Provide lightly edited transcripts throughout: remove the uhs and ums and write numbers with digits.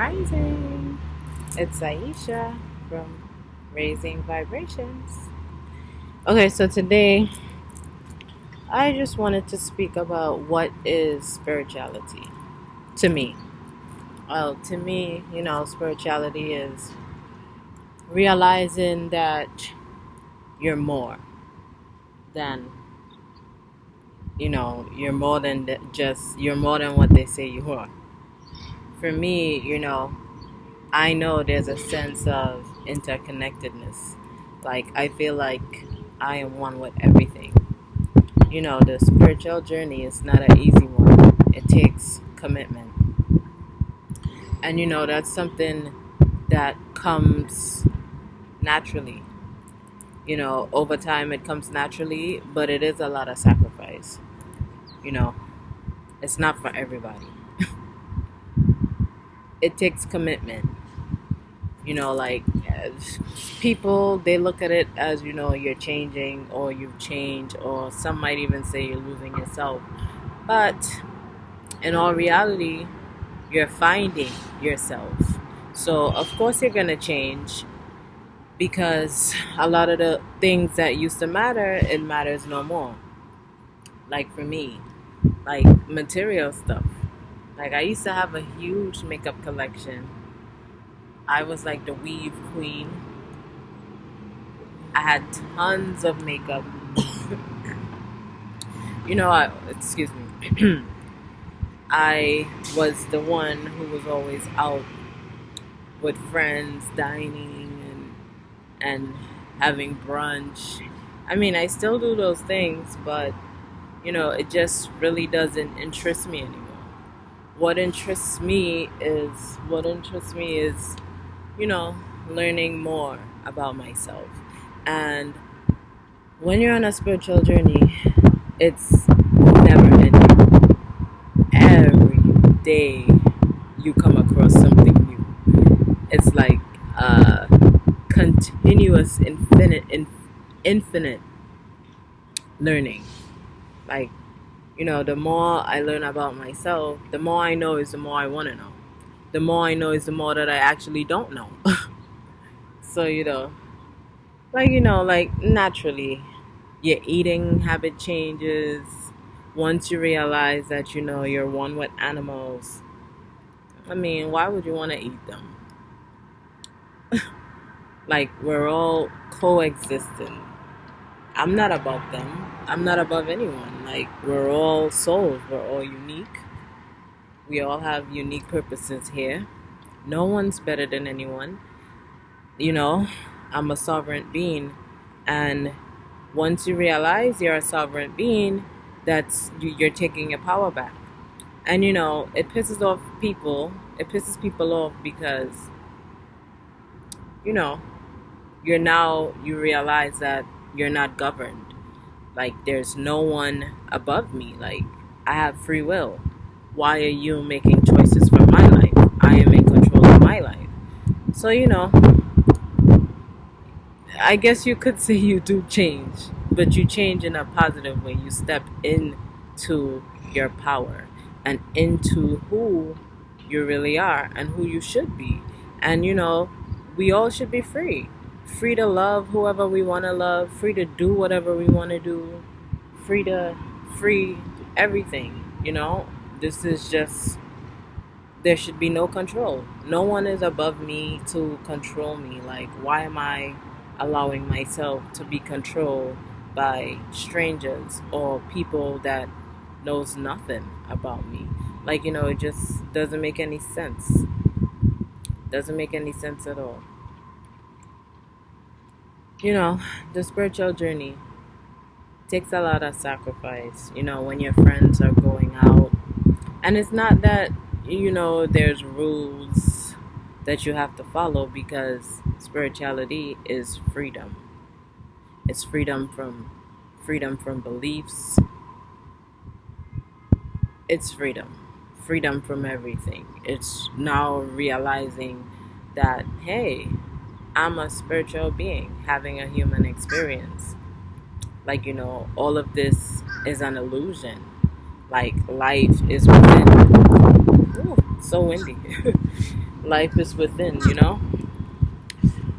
Rising. It's Aisha from Raising Vibrations. Okay, so today I just wanted to speak about what is spirituality to me. Well, to me, spirituality is realizing that you're more than, you're more than you're more than what they say you are. For me, I know there's a sense of interconnectedness. Like, I feel like I am one with everything. The spiritual journey is not an easy one, it takes commitment. And, that's something that comes naturally. Over time it comes naturally, but it is a lot of sacrifice. You know, it's not for everybody. It takes commitment. Like people, they look at it as, you're changing or you've changed, or some might even say you're losing yourself. But in all reality, you're finding yourself. So, of course, you're going to change because a lot of the things that used to matter, it matters no more. Like for me, like material stuff. Like I used to have a huge makeup collection. I was like the weave queen. I had tons of makeup. Excuse me. I was the one who was always out with friends, dining and having brunch. I mean, I still do those things, but it just really doesn't interest me anymore. What interests me is, learning more about myself. And when you're on a spiritual journey, it's never ending. Every day you come across something new. It's like continuous, infinite learning. Like, the more I learn about myself, the more I know is the more I want to know. The more I know is the more that I actually don't know. So, like naturally, your eating habit changes. Once you realize that, you're one with animals, I mean, why would you want to eat them? Like, we're all coexisting. I'm not above them. I'm not above anyone. Like, we're all souls. We're all unique. We all have unique purposes here. No one's better than anyone. I'm a sovereign being. And once you realize you're a sovereign being, you're taking your power back. And, it pisses off people. It pisses people off because, you know, you realize that you're not governed. Like, there's no one above me. Like, I have free will. Why are you making choices for my life? I am in control of my life. So, I guess you could say you do change, but you change in a positive way. You step into your power and into who you really are and who you should be. And, we all should be free. Free to love whoever we want to love, free to do whatever we want to do, free everything, This is just, there should be no control. No one is above me to control me. Like, why am I allowing myself to be controlled by strangers or people that knows nothing about me? Like, it just doesn't make any sense. Doesn't make any sense at all. The spiritual journey takes a lot of sacrifice, when your friends are going out. And it's not that, there's rules that you have to follow, because spirituality is freedom. It's freedom from beliefs. It's freedom from everything. It's now realizing that, hey, I'm a spiritual being having a human experience. Like, all of this is an illusion. Like, life is within. Ooh, so windy. Life is within, you know?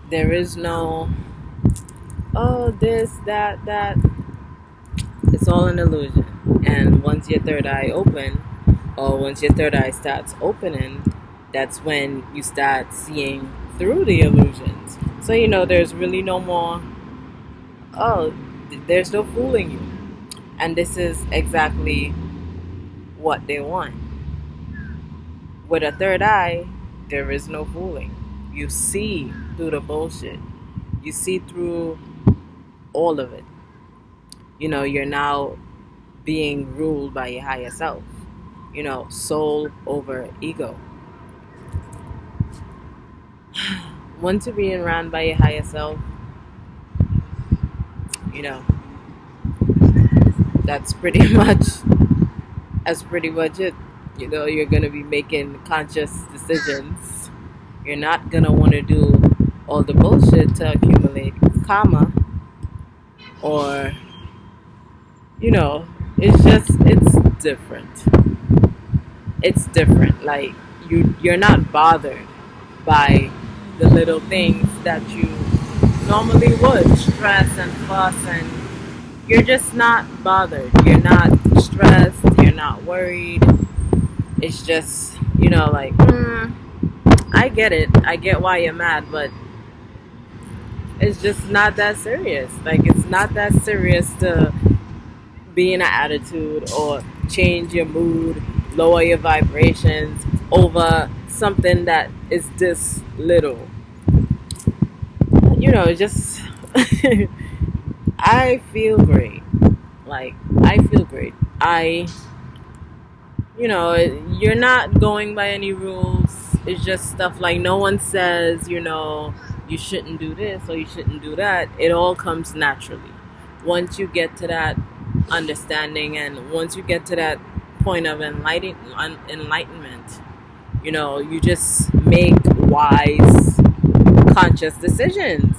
There is no, oh, this, that, that. It's all an illusion. And once your third eye open, or once your third eye starts opening, that's when you start seeing through the illusions. So, there's really no more, oh, there's no fooling you. And this is exactly what they want. With a third eye, there is no fooling. You see through the bullshit. You see through all of it. You're now being ruled by your higher self. Soul over ego. Once you're being run by your higher self, that's pretty much it. You're gonna be making conscious decisions. You're not gonna want to do all the bullshit to accumulate karma, or it's different. It's different. Like you're not bothered by the little things that you normally would stress and fuss, and you're just not bothered. You're not stressed. You're not worried. It's just like I get it. I get why you're mad, but it's just not that serious. Like it's not that serious to be in an attitude or change your mood, lower your vibrations over something that is this little. Just I feel great. Like I feel great. You're not going by any rules. It's just stuff like no one says, you shouldn't do this or you shouldn't do that. It all comes naturally. Once you get to that understanding, and once you get to that point of enlightenment, you just make wise, conscious decisions.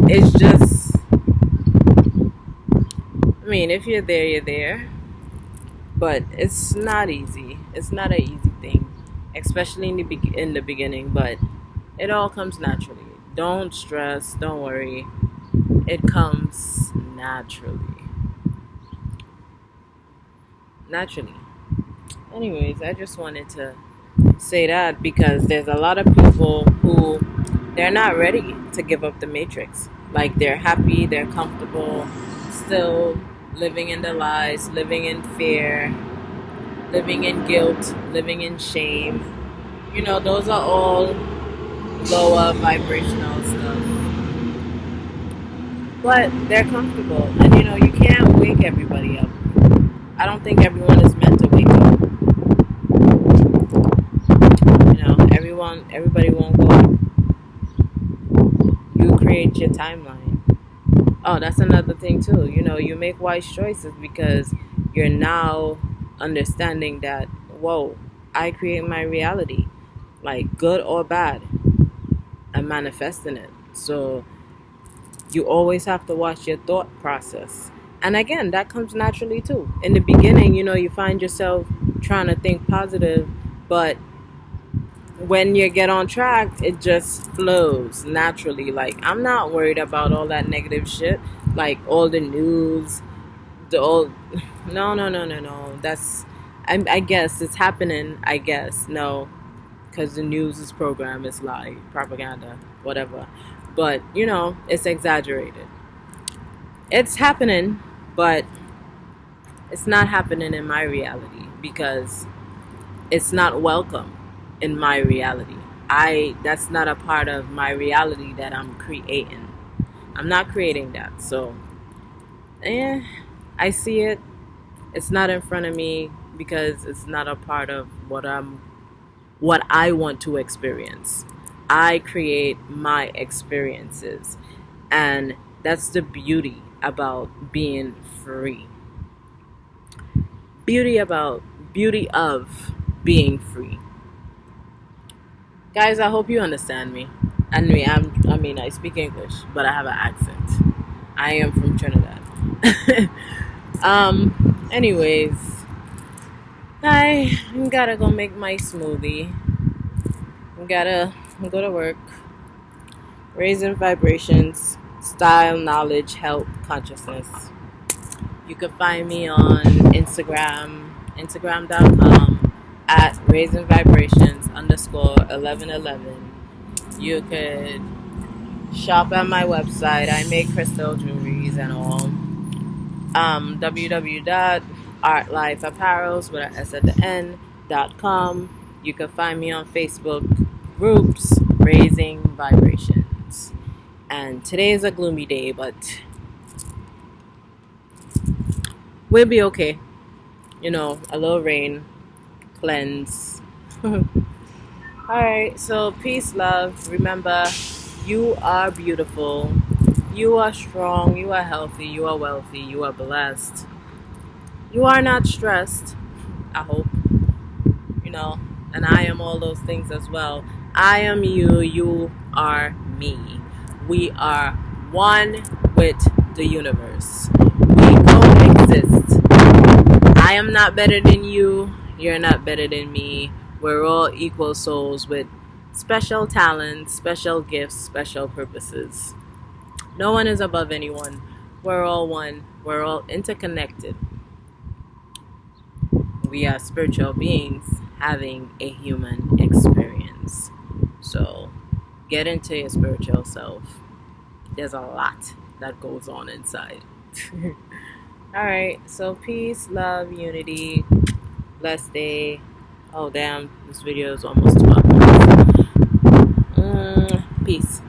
It's just, if you're there, you're there. But it's not easy. It's not an easy thing, especially in the beginning. But it all comes naturally. Don't stress. Don't worry. It comes naturally. Anyways, I just wanted to say that because there's a lot of people who they're not ready to give up the matrix. Like they're happy, they're comfortable, still living in the lies, living in fear, living in guilt, living in shame. Those are all lower vibrational stuff. But they're comfortable. And you can't wake everybody up. I don't think everyone is meant to wake up. Everybody won't go up. You create your timeline. Oh, that's another thing too. You make wise choices because you're now understanding that, whoa, I create my reality. Like good or bad. I'm manifesting it. So you always have to watch your thought process. And again, that comes naturally too. In the beginning, you find yourself trying to think positive, but when you get on track, it just flows naturally. Like I'm not worried about all that negative shit, like all the news, no. That's I guess it's happening. I guess no, because the news is programmed, it's lie, propaganda, whatever. But it's exaggerated. It's happening, but it's not happening in my reality because it's not welcome in my reality. That's not a part of my reality that I'm creating. I'm not creating that. So I see it. It's not in front of me because it's not a part of what I want to experience. I create my experiences, and that's the beauty about being free. Beauty of being free. Guys, I hope you understand me. And I speak English, but I have an accent. I am from Trinidad. Anyways, I gotta go make my smoothie. gotta go to work. Raising vibrations, style, knowledge, health, consciousness. You can find me on Instagram.com at raising vibrations _1111. You could shop at my website. I make crystal jewelries and all. www.artlifeapparels with an S at the end.com. You can find me on Facebook groups Raising Vibrations. And today is a gloomy day, but we'll be okay. You know, a little rain, cleanse. Alright, so peace, love. Remember, you are beautiful. You are strong. You are healthy. You are wealthy. You are blessed. You are not stressed, I hope. You know, and I am all those things as well. I am you. You are me. We are one with the universe. We coexist. I am not better than you. You're not better than me. We're all equal souls with special talents, special gifts, special purposes. No one is above anyone. We're all one. We're all interconnected. We are spiritual beings having a human experience. So get into your spiritual self. There's a lot that goes on inside. Alright, so peace, love, unity, blessed day. Oh damn, this video is almost 12 minutes. Peace.